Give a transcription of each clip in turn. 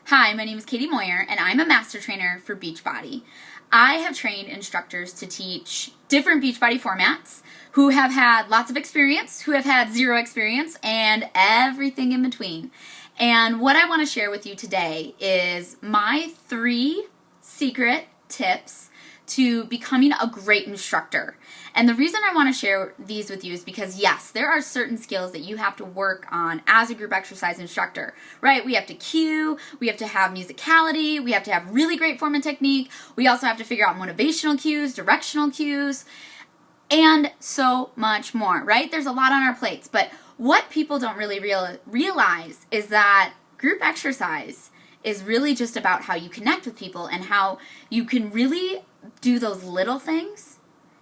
Hi, my name is Katie Moyer, and I'm a master trainer for Beachbody. I have trained instructors to teach different Beachbody formats who have had lots of experience, who have had zero experience, and everything in between. And what I want to share with you today is my 3 secret tips to becoming a great instructor. And the reason I want to share these with you is because, yes, there are certain skills that you have to work on as a group exercise instructor, right? We have to cue, we have to have musicality, we have to have really great form and technique, we also have to figure out motivational cues, directional cues, and so much more, right? There's a lot on our plates, but what people don't really realize is that group exercise is really just about how you connect with people and how you can really do those little things.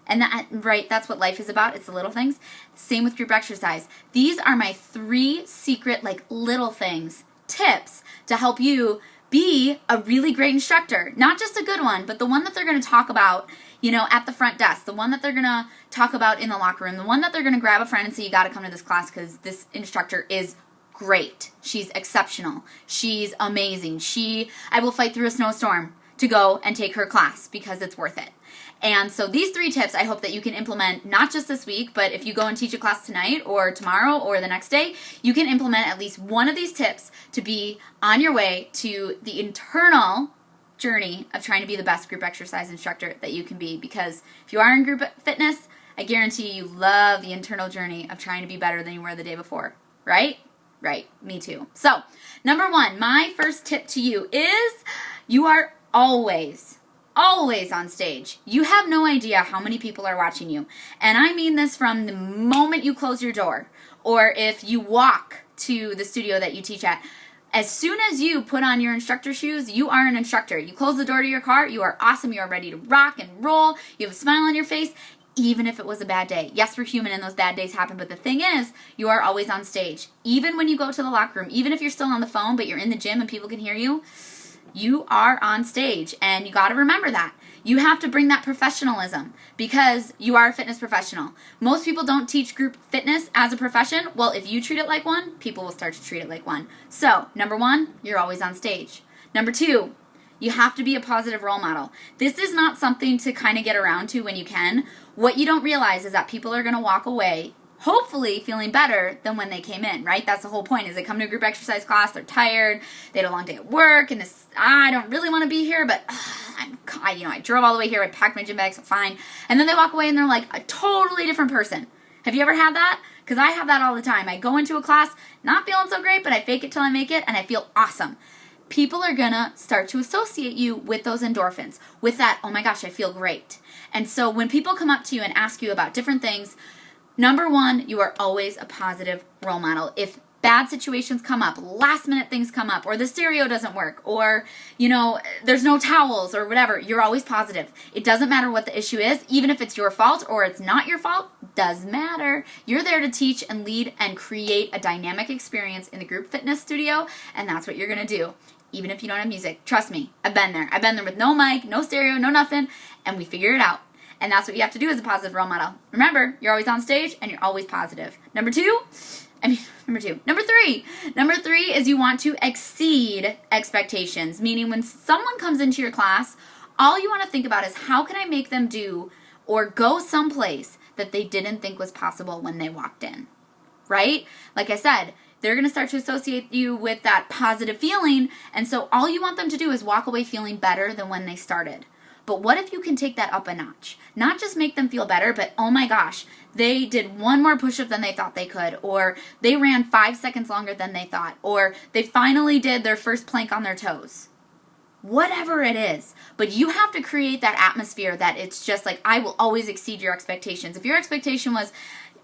And that, right, that's what life is about. It's the little things. Same with group exercise. These are my 3 secret, little things, tips to help you be a really great instructor. Not just a good one, but the one that they're going to talk about, at the front desk, the one that they're going to talk about in the locker room, the one that they're going to grab a friend and say, you got to come to this class because this instructor is great. She's exceptional. She's amazing. I will fight through a snowstorm to go and take her class because it's worth it. And so these 3 tips I hope that you can implement not just this week, but if you go and teach a class tonight or tomorrow or the next day, you can implement at least one of these tips to be on your way to the internal journey of trying to be the best group exercise instructor that you can be. Because if you are in group fitness, I guarantee you love the internal journey of trying to be better than you were the day before, right? Right, me too. So, number 1, my first tip to you is you are always on stage. You have no idea how many people are watching you. And I mean this from the moment you close your door, or if you walk to the studio that you teach at. As soon as you put on your instructor shoes, you are an instructor. You close the door to your car, you are awesome, you are ready to rock and roll, you have a smile on your face, even if it was a bad day. Yes, we're human and those bad days happen, but the thing is, you are always on stage. Even when you go to the locker room, even if you're still on the phone, but you're in the gym and people can hear you, you are on stage, and you got to remember that. You have to bring that professionalism because you are a fitness professional. Most people don't teach group fitness as a profession. Well, if you treat it like one, people will start to treat it like one. So, number 1, you're always on stage. Number 2, you have to be a positive role model. This is not something to kind of get around to when you can. What you don't realize is that people are going to walk away hopefully feeling better than when they came in, right? That's the whole point, is they come to a group exercise class, they're tired, they had a long day at work, and I don't really want to be here, but I drove all the way here, I packed my gym bags, I'm fine. And then they walk away and they're like a totally different person. Have you ever had that? Because I have that all the time. I go into a class, not feeling so great, but I fake it till I make it, and I feel awesome. People are gonna start to associate you with those endorphins, with that, oh my gosh, I feel great. And so when people come up to you and ask you about different things, number 1, you are always a positive role model. If bad situations come up, last minute things come up, or the stereo doesn't work, or, there's no towels or whatever, you're always positive. It doesn't matter what the issue is, even if it's your fault or it's not your fault, doesn't matter. You're there to teach and lead and create a dynamic experience in the group fitness studio, and that's what you're going to do. Even if you don't have music. Trust me, I've been there. I've been there with no mic, no stereo, no nothing, and we figure it out. And that's what you have to do as a positive role model. Remember, you're always on stage and you're always positive. Number 3 is you want to exceed expectations. Meaning when someone comes into your class, all you want to think about is how can I make them do or go someplace that they didn't think was possible when they walked in, right? Like I said, they're going to start to associate you with that positive feeling. And so all you want them to do is walk away feeling better than when they started. But what if you can take that up a notch? Not just make them feel better, but oh my gosh, they did 1 more push-up than they thought they could, or they ran 5 seconds longer than they thought, or they finally did their first plank on their toes. Whatever it is. But you have to create that atmosphere that it's just like, I will always exceed your expectations. If your expectation was,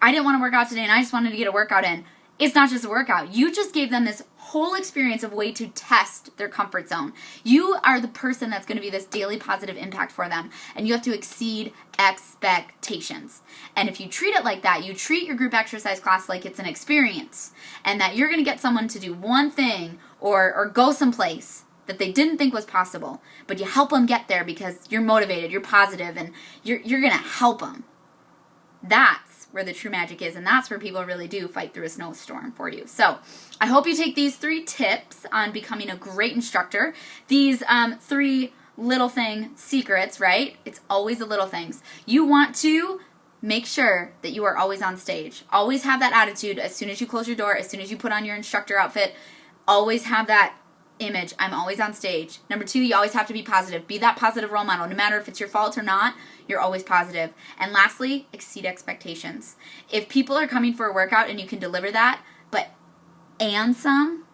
I didn't want to work out today and I just wanted to get a workout in, it's not just a workout. You just gave them this whole experience of way to test their comfort zone. You are the person that's going to be this daily positive impact for them, and you have to exceed expectations. And if you treat it like that, you treat your group exercise class like it's an experience, and that you're going to get someone to do one thing or go someplace that they didn't think was possible, but you help them get there because you're motivated, you're positive, and you're going to help them. That's where the true magic is, and that's where people really do fight through a snowstorm for you. So I hope you take these 3 tips on becoming a great instructor. These 3 little thing secrets, right? It's always the little things. You want to make sure that you are always on stage. Always have that attitude as soon as you close your door, as soon as you put on your instructor outfit. Always have that image. I'm always on stage. Number 2, you always have to be positive. Be that positive role model. No matter if it's your fault or not, you're always positive. And lastly, exceed expectations. If people are coming for a workout and you can deliver that, and some,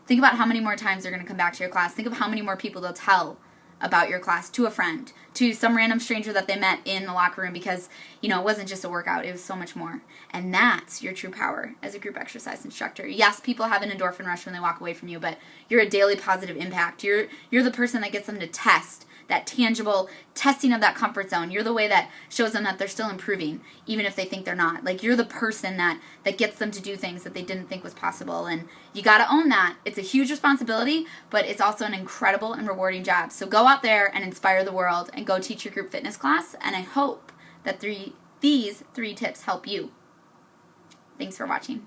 think about how many more times they're going to come back to your class. Think of how many more people they'll tell about your class to a friend, to some random stranger that they met in the locker room, because, it wasn't just a workout, it was so much more. And that's your true power as a group exercise instructor. Yes, people have an endorphin rush when they walk away from you, but you're a daily positive impact. You're the person that gets them to test, that tangible testing of that comfort zone. You're the way that shows them that they're still improving, even if they think they're not. Like, you're the person that gets them to do things that they didn't think was possible. And you got to own that. It's a huge responsibility, but it's also an incredible and rewarding job. So go out there and inspire the world and go teach your group fitness class. And I hope that these 3 tips help you. Thanks for watching.